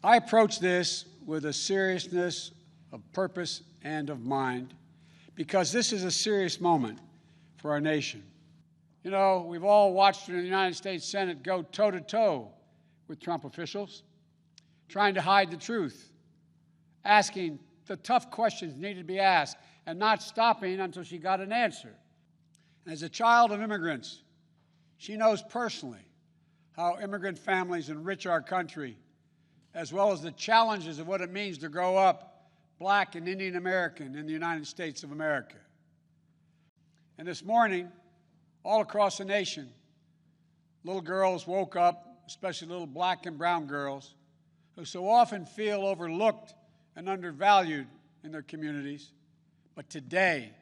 I approach this with a seriousness of purpose and of mind because this is a serious moment for our nation. You know, we've all watched the United States Senate go toe-to-toe with Trump officials, trying to hide the truth, asking the tough questions needed to be asked, and not stopping until she got an answer. As a child of immigrants, she knows personally how immigrant families enrich our country, as well as the challenges of what it means to grow up Black and Indian American in the United States of America. And this morning, all across the nation, little girls woke up, especially little Black and brown girls, who so often feel overlooked and undervalued in their communities. But today,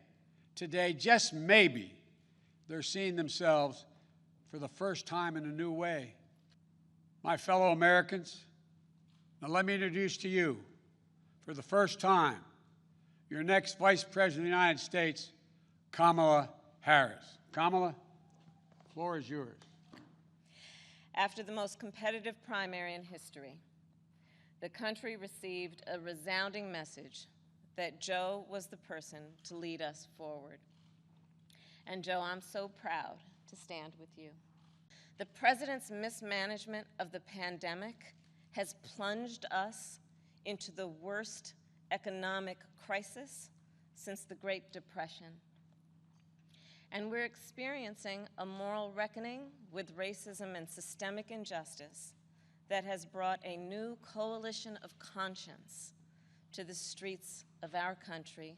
just maybe, they're seeing themselves for the first time in a new way. My fellow Americans, now let me introduce to you, for the first time, your next Vice President of the United States, Kamala Harris. Kamala, the floor is yours. After the most competitive primary in history, the country received a resounding message that Joe was the person to lead us forward. And Joe, I'm so proud to stand with you. The president's mismanagement of the pandemic has plunged us into the worst economic crisis since the Great Depression. And we're experiencing a moral reckoning with racism and systemic injustice that has brought a new coalition of conscience to the streets of our country,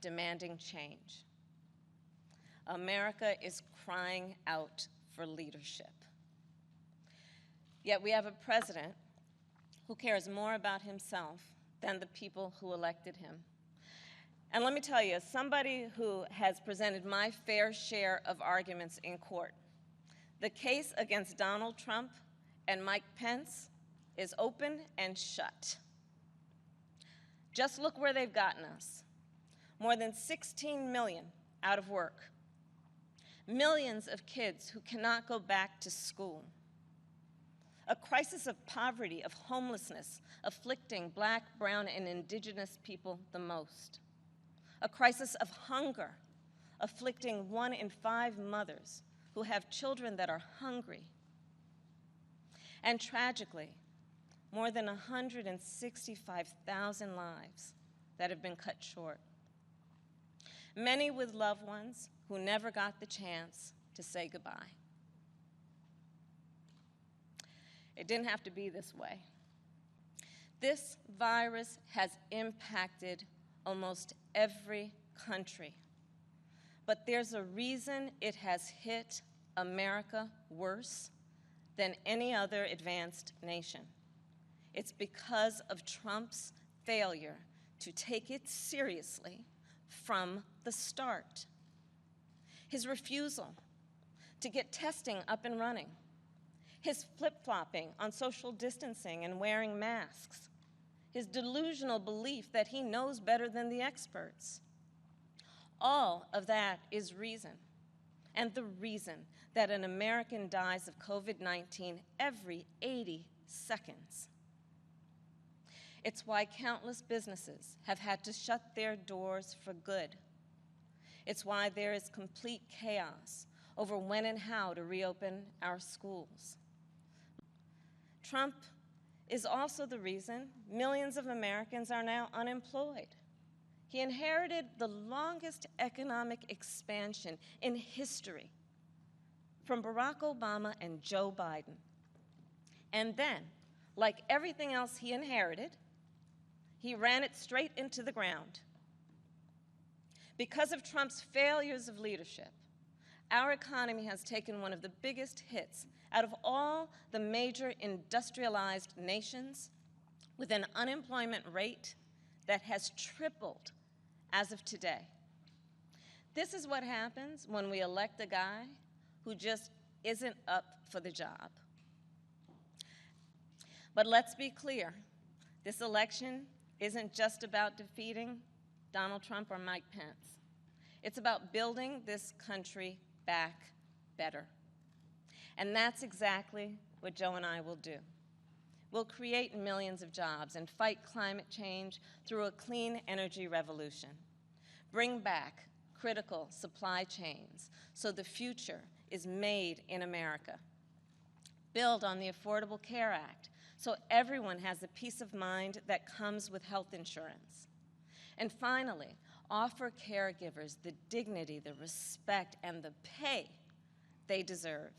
demanding change. America is crying out for leadership. Yet we have a president who cares more about himself than the people who elected him. And let me tell you, as somebody who has presented my fair share of arguments in court, the case against Donald Trump and Mike Pence is open and shut. Just look where they've gotten us. More than 16 million out of work. Millions of kids who cannot go back to school. A crisis of poverty, of homelessness, afflicting Black, brown, and indigenous people the most. A crisis of hunger, afflicting 1 in 5 mothers who have children that are hungry. And tragically, more than 165,000 lives that have been cut short. Many with loved ones who never got the chance to say goodbye. It didn't have to be this way. This virus has impacted almost every country, but there's a reason it has hit America worse than any other advanced nation. It's because of Trump's failure to take it seriously from the start. His refusal to get testing up and running. His flip-flopping on social distancing and wearing masks. His delusional belief that he knows better than the experts. All of that is reason, and the reason that an American dies of COVID-19 every 80 seconds. It's why countless businesses have had to shut their doors for good. It's why there is complete chaos over when and how to reopen our schools. Trump is also the reason millions of Americans are now unemployed. He inherited the longest economic expansion in history from Barack Obama and Joe Biden. And then, like everything else he inherited, he ran it straight into the ground. Because of Trump's failures of leadership, our economy has taken one of the biggest hits out of all the major industrialized nations, with an unemployment rate that has tripled as of today. This is what happens when we elect a guy who just isn't up for the job. But let's be clear, this election isn't just about defeating Donald Trump or Mike Pence. It's about building this country back better. And that's exactly what Joe and I will do. We'll create millions of jobs and fight climate change through a clean energy revolution. Bring back critical supply chains so the future is made in America. Build on the Affordable Care Act so everyone has the peace of mind that comes with health insurance. And finally, offer caregivers the dignity, the respect, and the pay they deserve.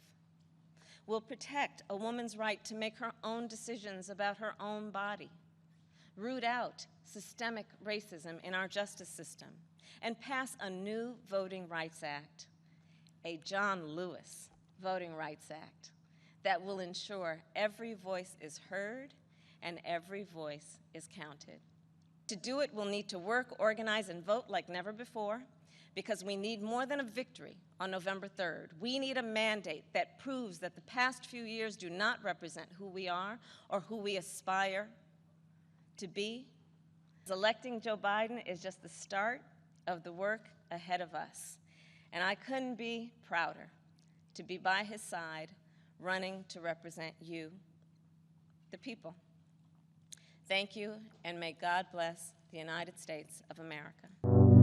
We'll protect a woman's right to make her own decisions about her own body, root out systemic racism in our justice system, and pass a new Voting Rights Act, a John Lewis Voting Rights Act, that will ensure every voice is heard and every voice is counted. To do it, we'll need to work, organize, and vote like never before, because we need more than a victory on November 3rd. We need a mandate that proves that the past few years do not represent who we are or who we aspire to be. Electing Joe Biden is just the start of the work ahead of us. And I couldn't be prouder to be by his side, running to represent you, the people. Thank you, and may God bless the United States of America.